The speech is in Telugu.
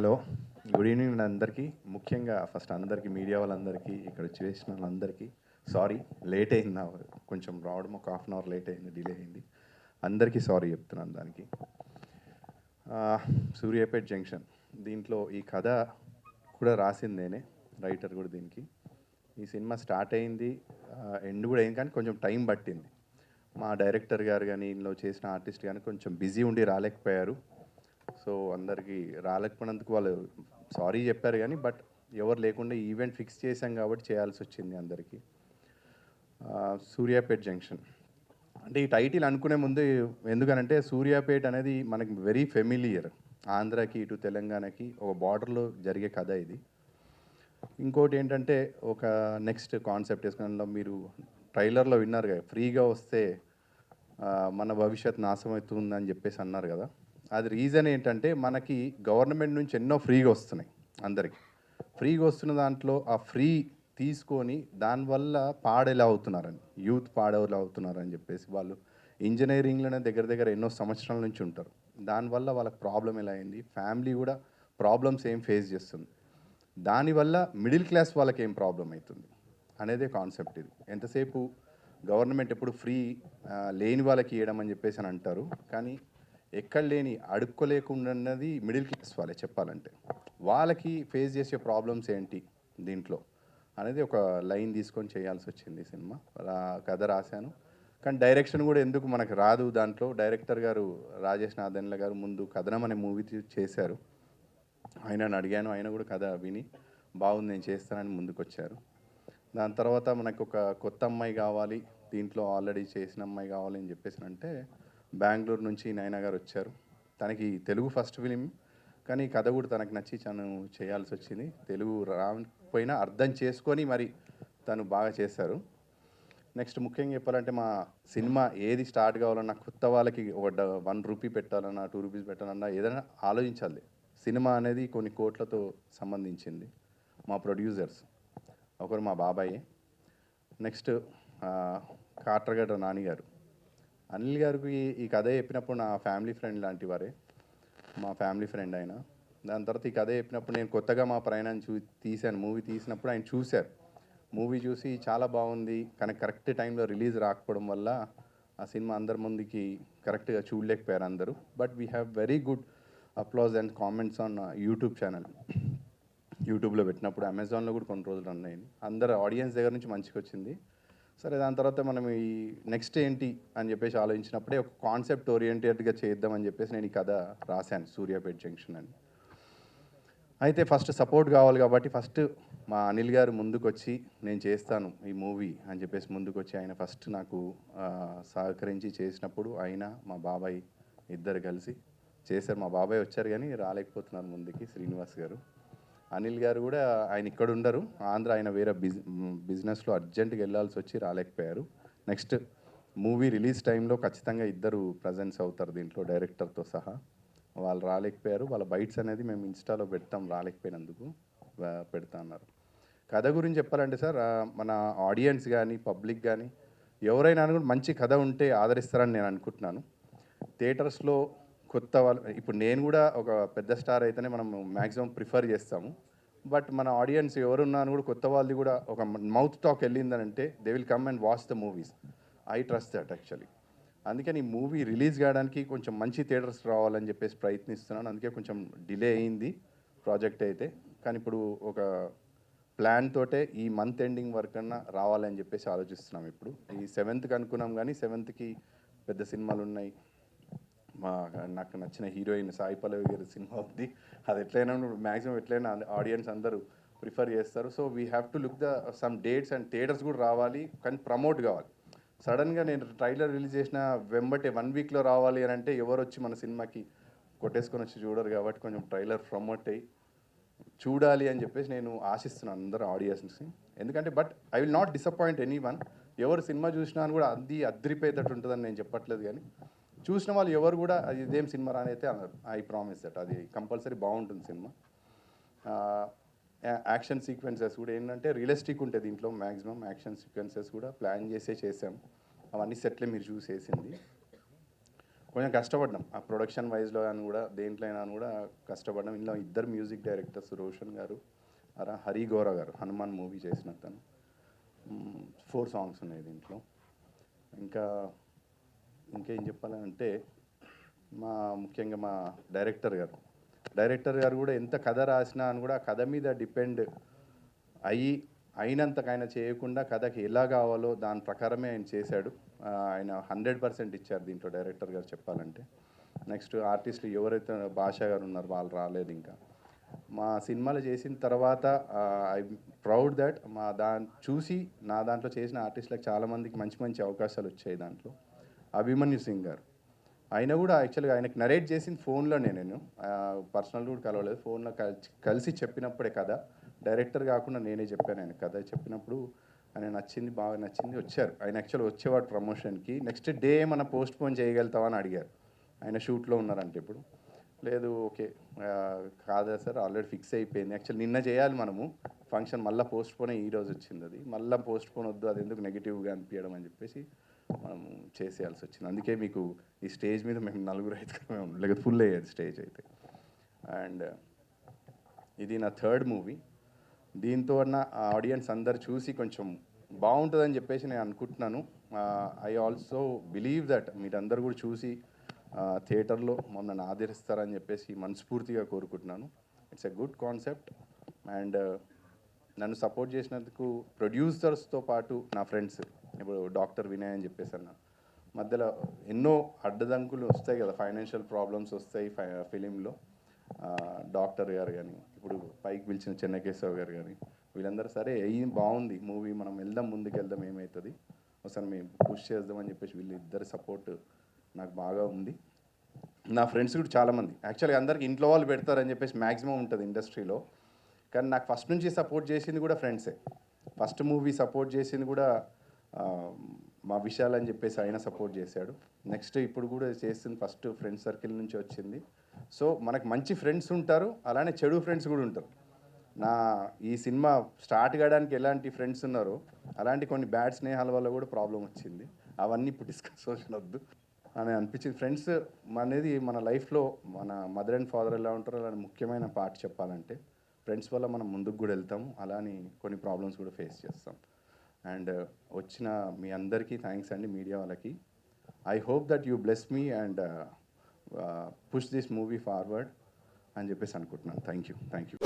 హలో, గుడ్ ఈవినింగ్ అందరికీ. ముఖ్యంగా ఫస్ట్ అందరికీ, మీడియా వాళ్ళందరికీ, ఇక్కడ చేసిన వాళ్ళందరికీ సారీ. లేట్ అయింది, నా కొంచెం రావడం ఒక హాఫ్ అన్ అవర్ లేట్ అయింది, డిలే అయింది. అందరికీ సారీ చెప్తున్నాను దానికి. సూర్యాపేట్ జంక్షన్, దీంట్లో ఈ కథ కూడా రాసింది నేనే, రైటర్ కూడా దీనికి. ఈ సినిమా స్టార్ట్ అయింది, ఎండ్ కూడా అయింది, కానీ కొంచెం టైం పట్టింది. మా డైరెక్టర్ గారు కానీ ఇందులో చేసిన ఆర్టిస్ట్ కానీ కొంచెం బిజీ ఉండి రాలేకపోయారు. సో అందరికీ రాలేకపోయినందుకు వాళ్ళు సారీ చెప్పారు, కానీ బట్ ఎవరు లేకుండా ఈవెంట్ ఫిక్స్ చేశాం కాబట్టి చేయాల్సి వచ్చింది అందరికీ. సూర్యాపేట్ జంక్షన్ అంటే ఈ టైటిల్ అనుకునే ముందు, ఎందుకనంటే సూర్యాపేట్ అనేది మనకి వెరీ ఫెమిలియర్. ఆంధ్రాకి ఇటు తెలంగాణకి ఒక బార్డర్లో జరిగే కథ ఇది. ఇంకోటి ఏంటంటే ఒక నెక్స్ట్ కాన్సెప్ట్ వేసుకున్న, మీరు ట్రైలర్లో విన్నారు కదా, ఫ్రీగా వస్తే మన భవిష్యత్ నాశమవుతుందని చెప్పేసి అన్నారు కదా. అది రీజన్ ఏంటంటే మనకి గవర్నమెంట్ నుంచి ఎన్నో ఫ్రీగా వస్తున్నాయి, అందరికీ ఫ్రీగా వస్తున్న దాంట్లో ఆ ఫ్రీ తీసుకొని దానివల్ల పాడేలా అవుతున్నారని, యూత్ పాడేలా అవుతున్నారని చెప్పేసి వాళ్ళు ఇంజనీరింగ్లోనే దగ్గర దగ్గర ఎన్నో సంవత్సరాల నుంచి ఉంటారు. దానివల్ల వాళ్ళకి ప్రాబ్లం ఎలా అయింది, ఫ్యామిలీ కూడా ప్రాబ్లమ్స్ ఏం ఫేస్ చేస్తుంది, దానివల్ల మిడిల్ క్లాస్ వాళ్ళకి ఏం ప్రాబ్లం అవుతుంది అనేదే కాన్సెప్ట్ ఇది. ఎంతసేపు గవర్నమెంట్ ఎప్పుడు ఫ్రీ లేని వాళ్ళకి ఇవ్వడం అని చెప్పేసి అని అంటారు, కానీ ఎక్కడ లేని అడుక్కోలేకుండా ఉన్నది మిడిల్ క్లాస్ వాళ్ళే. చెప్పాలంటే వాళ్ళకి ఫేస్ చేసే ప్రాబ్లమ్స్ ఏంటి దీంట్లో అనేది ఒక లైన్ తీసుకొని చేయాల్సి వచ్చింది సినిమా. కథ రాశాను, కానీ డైరెక్షన్ కూడా ఎందుకు మనకు రాదు. దాంట్లో డైరెక్టర్ గారు రాజేష్ నాదన్ల గారు ముందు కథనం అనే మూవీ చేశారు. ఆయనను అడిగాను, ఆయన కూడా కథ విని బాగుంది నేను చేస్తానని ముందుకు వచ్చారు. దాని తర్వాత మనకు ఒక కొత్త అమ్మాయి కావాలి, దీంట్లో ఆల్రెడీ చేసిన అమ్మాయి కావాలి అని చెప్పేసి అంటే బెంగళూరు నుంచి నైనా గారు వచ్చారు. తనకి తెలుగు ఫస్ట్ ఫిలిం, కానీ కథ కూడా తనకు నచ్చి తను చేయాల్సి వచ్చింది. తెలుగు రాకపోయినా అర్థం చేసుకొని మరి తను బాగా చేశారు. నెక్స్ట్ ముఖ్యంగా చెప్పాలంటే మా సినిమా ఏది స్టార్ట్ కావాలన్నా, కొత్త వాళ్ళకి ఒక ₹1 పెట్టాలన్నా, ₹2 పెట్టాలన్నా ఏదైనా ఆలోచించాలి. సినిమా అనేది కొన్ని కోట్లతో సంబంధించింది. మా ప్రొడ్యూసర్స్ ఒకరు మా బాబాయ్, నెక్స్ట్ కాట్రగడ్డ నాని గారు. అనిల్ గారికి ఈ కథ చెప్పినప్పుడు నా ఫ్యామిలీ ఫ్రెండ్ లాంటి వారే, మా ఫ్యామిలీ ఫ్రెండ్ ఆయన. దాని తర్వాత ఈ కథ చెప్పినప్పుడు నేను కొత్తగా మా ప్రయాణాన్ని తీశాను. మూవీ తీసినప్పుడు ఆయన చూశారు. మూవీ చూసి చాలా బాగుంది, కానీ కరెక్ట్ టైంలో రిలీజ్ రాకపోవడం వల్ల ఆ సినిమా అందరి ముందుకి కరెక్ట్గా చూడలేకపోయారు అందరూ. But we have very good applause and comments on YouTube channel. యూట్యూబ్లో పెట్టినప్పుడు అమెజాన్లో కూడా కొన్ని రోజులు రన్ అయింది, అందరు ఆడియన్స్ దగ్గర నుంచి మంచిగా వచ్చింది. సరే, దాని తర్వాత మనం ఈ నెక్స్ట్ ఏంటి అని చెప్పేసి ఆలోచించినప్పుడే ఒక కాన్సెప్ట్ ఓరియంటెడ్గా చేద్దామని చెప్పేసి నేను ఈ కథ రాశాను, సూర్యాపేట్ జంక్షన్ అని. అయితే ఫస్ట్ సపోర్ట్ కావాలి కాబట్టి ఫస్ట్ మా అనిల్ గారు ముందుకు వచ్చి నేను చేస్తాను ఈ మూవీ అని చెప్పేసి ముందుకు వచ్చి ఆయన ఫస్ట్ నాకు సహకరించి చేసినప్పుడు ఆయన మా బాబాయ్ ఇద్దరు కలిసి చేశారు. మా బాబాయ్ వచ్చారు కానీ రాలేకపోతున్నారు ముందుకి, శ్రీనివాస్ గారు. అనిల్ గారు కూడా ఆయన ఇక్కడ ఉండరు, ఆంధ్ర, ఆయన వేరే బిజినెస్లో అర్జెంటుగా వెళ్ళాల్సి వచ్చి రాలేకపోయారు. నెక్స్ట్ మూవీ రిలీజ్ టైంలో ఖచ్చితంగా ఇద్దరు ప్రజెన్స్ అవుతారు దీంట్లో, డైరెక్టర్తో సహా. వాళ్ళు రాలేకపోయారు. వాళ్ళ బైట్స్ అనేది మేము ఇన్స్టాలో పెడతాం, రాలేకపోయినందుకు పెడతా అన్నారు. కథ గురించి చెప్పాలంటే సార్, మన ఆడియన్స్ కానీ పబ్లిక్ కానీ ఎవరైనా కూడా మంచి కథ ఉంటే ఆదరిస్తారని నేను అనుకుంటున్నాను. థియేటర్స్లో కొత్త వాళ్ళు, ఇప్పుడు నేను కూడా ఒక పెద్ద స్టార్ అయితేనే మనం మ్యాక్సిమం ప్రిఫర్ చేస్తాము. బట్ మన ఆడియన్స్ ఎవరున్నా కూడా కొత్త వాళ్ళది కూడా ఒక మౌత్ టాక్ వెళ్ళిందనంటే they will come and watch the movies. I trust that actually. అందుకని ఈ మూవీ రిలీజ్ కావడానికి కొంచెం మంచి థియేటర్స్ రావాలని చెప్పేసి ప్రయత్నిస్తున్నాను. అందుకే కొంచెం డిలే అయింది ప్రాజెక్ట్ అయితే, కానీ ఇప్పుడు ఒక ప్లాన్ తోటే ఈ మంత్ ఎండింగ్ వరకన్నా రావాలని చెప్పేసి ఆలోచిస్తున్నాం. ఇప్పుడు ఈ 7th అనుకున్నాం, కానీ 7th పెద్ద సినిమాలు ఉన్నాయి. నాకు నచ్చిన హీరోయిన్ సాయి పల్లవి గారి సినిమా ఉంది, అది ఎట్లయినా మ్యాక్సిమం ఎట్లయినా ఆడియన్స్ అందరూ ప్రిఫర్ చేస్తారు. So we have to look the sum dates and theatres కూడా రావాలి, కానీ ప్రమోట్ కావాలి. సడన్గా నేను ట్రైలర్ రిలీజ్ చేసిన వెంబటే 1 వీక్లో రావాలి అని అంటే ఎవరు వచ్చి మన సినిమాకి కొట్టేసుకొని వచ్చి చూడరు. కాబట్టి కొంచెం ట్రైలర్ ప్రమోట్ అయ్యి చూడాలి అని చెప్పేసి నేను ఆశిస్తున్నాను అందరూ ఆడియన్స్ని. ఎందుకంటే but I will not disappoint any one. ఎవరు సినిమా చూసినా కూడా అది అద్రిపోయేటట్టు ఉంటుందని నేను చెప్పట్లేదు, కానీ చూసిన వాళ్ళు ఎవరు కూడా అది ఇదేం సినిమా రాని అయితే అన్నారు. ఐ ప్రామిస్ దట్ అది కంపల్సరీ బాగుంటుంది సినిమా. యాక్షన్ సీక్వెన్సెస్ కూడా ఏంటంటే రియలిస్టిక్ ఉంటాయి దీంట్లో. మ్యాక్సిమం యాక్షన్ సీక్వెన్సెస్ కూడా ప్లాన్ చేసాం, అవన్నీ సెట్లే మీరు చూసేసింది. కొంచెం కష్టపడ్డాం ఆ ప్రొడక్షన్ వైజ్లో అని కూడా దేంట్లో అయినా అని కూడా కష్టపడ్డాం. ఇందులో ఇద్దరు మ్యూజిక్ డైరెక్టర్స్, రోషన్ గారు, హరి గౌర గారు, హనుమాన్ మూవీ చేసిన తను. 4 సాంగ్స్ ఉన్నాయి దీంట్లో. ఇంకా ఇంకేం చెప్పాలంటే ముఖ్యంగా మా డైరెక్టర్ గారు కూడా ఎంత కథ రాసినా అని కూడా కథ మీద డిపెండ్ అయినంతకైనా చేయకుండా కథకి ఎలా కావాలో దాని ప్రకారమే ఆయన చేశాడు. ఆయన 100% ఇచ్చారు దీంట్లో డైరెక్టర్ గారు చెప్పాలంటే. నెక్స్ట్ ఆర్టిస్టులు ఎవరైతే భాషా గారు ఉన్నారు వాళ్ళు రాలేదు. ఇంకా మా సినిమాలు చేసిన తర్వాత ఐ ప్రౌడ్ దట్ చూసి నా దాంట్లో చేసిన ఆర్టిస్టులకు చాలామందికి మంచి మంచి అవకాశాలు వచ్చాయి. దాంట్లో అభిమన్యు సింగ్ గారు, ఆయన కూడా యాక్చువల్గా ఆయనకి నరేట్ చేసిన ఫోన్లోనే, నేను పర్సనల్ కూడా కలవలేదు, ఫోన్లో కలిసి చెప్పినప్పుడే కథ, డైరెక్టర్ కాకుండా నేనే చెప్పాను. ఆయన కథ చెప్పినప్పుడు ఆయన నచ్చింది, బాగా నచ్చింది, వచ్చారు. ఆయన యాక్చువల్గా వచ్చేవాడు ప్రమోషన్కి. నెక్స్ట్ డే మన పోస్ట్ పోన్ చేయగలుగుతామని అడిగారు. ఆయన షూట్లో ఉన్నారంటే ఇప్పుడు లేదు, ఓకే కాదా సార్ ఆల్రెడీ ఫిక్స్ అయిపోయింది. యాక్చువల్ నిన్న చేయాలి మనము ఫంక్షన్, మళ్ళీ పోస్ట్ పోనే ఈరోజు వచ్చింది. అది మళ్ళీ పోస్ట్ పోన్ వద్దు, అది ఎందుకు నెగిటివ్గా అనిపించడం అని చెప్పేసి మనం చేసేయాల్సి వచ్చింది. అందుకే మీకు ఈ స్టేజ్ మీద మేము 4 ఐదుగురమే ఉన్నాం, లేకపోతే ఫుల్ అయ్యేది స్టేజ్ అయితే. అండ్ ఇది నా 3rd మూవీ. దీంతో ఆడియన్స్ అందరు చూసి కొంచెం బాగుంటుందని చెప్పేసి నేను అనుకుంటున్నాను. ఐ ఆల్సో బిలీవ్ దట్ మీరందరూ కూడా చూసి థియేటర్లో మమ్మల్ని ఆదరిస్తారని చెప్పేసి మనస్ఫూర్తిగా కోరుకుంటున్నాను. It's a good concept. And నన్ను సపోర్ట్ చేసినందుకు ప్రొడ్యూసర్స్తో పాటు నా ఫ్రెండ్స్, ఇప్పుడు డాక్టర్ వినయ్ అని చెప్పేసి అన్న, మధ్యలో ఎన్నో అడ్డదంకులు వస్తాయి కదా, ఫైనాన్షియల్ ప్రాబ్లమ్స్ వస్తాయి ఫిలింలో. డాక్టర్ గారు కానీ, ఇప్పుడు పైకి పిలిచిన చెన్నకేశవ్ గారు కానీ, వీళ్ళందరూ సరే బాగుంది మూవీ, మనం వెళ్దాం, ముందుకు వెళ్దాం, ఏమవుతుంది ఒకసారి మేము పుష్ చేద్దామని చెప్పేసి వీళ్ళిద్దరి సపోర్ట్ నాకు బాగా ఉంది. నా ఫ్రెండ్స్ కూడా చాలామంది, యాక్చువల్గా అందరికి ఇంట్లో వాళ్ళు పెడతారని చెప్పేసి మ్యాక్సిమం ఉంటుంది ఇండస్ట్రీలో, కానీ నాకు ఫస్ట్ నుంచి సపోర్ట్ చేసింది కూడా ఫ్రెండ్సే. ఫస్ట్ మూవీ సపోర్ట్ చేసింది కూడా మా విశాల్ అని చెప్పేసి ఆయన సపోర్ట్ చేశాడు. నెక్స్ట్ ఇప్పుడు కూడా చేస్తుంది ఫస్ట్ ఫ్రెండ్స్ సర్కిల్ నుంచి వచ్చింది. సో మనకు మంచి ఫ్రెండ్స్ ఉంటారు, అలానే చెడు ఫ్రెండ్స్ కూడా ఉంటారు. ఈ సినిమా స్టార్ట్ కావడానికి ఎలాంటి ఫ్రెండ్స్ ఉన్నారో అలాంటి కొన్ని బ్యాడ్ స్నేహాల వల్ల కూడా ప్రాబ్లం వచ్చింది. అవన్నీ ఇప్పుడు డిస్కస్ వస్తున్నద్దు అని అనిపించింది. ఫ్రెండ్స్ అనేది మన లైఫ్లో మన మదర్ అండ్ ఫాదర్ ఎలా ఉంటారో అలాంటి ముఖ్యమైన పార్ట్ చెప్పాలంటే. ఫ్రెండ్స్ వల్ల మనం ముందుకు కూడా వెళ్తాము, అలానే కొన్ని ప్రాబ్లమ్స్ కూడా ఫేస్ చేస్తాం. అండ్ వచ్చిన మీ అందరికీ థ్యాంక్స్ అండి, మీడియా వాళ్ళకి. I hope that you bless me and push this movie forward అని చెప్పేసి అనుకుంటున్నాను. Thank you.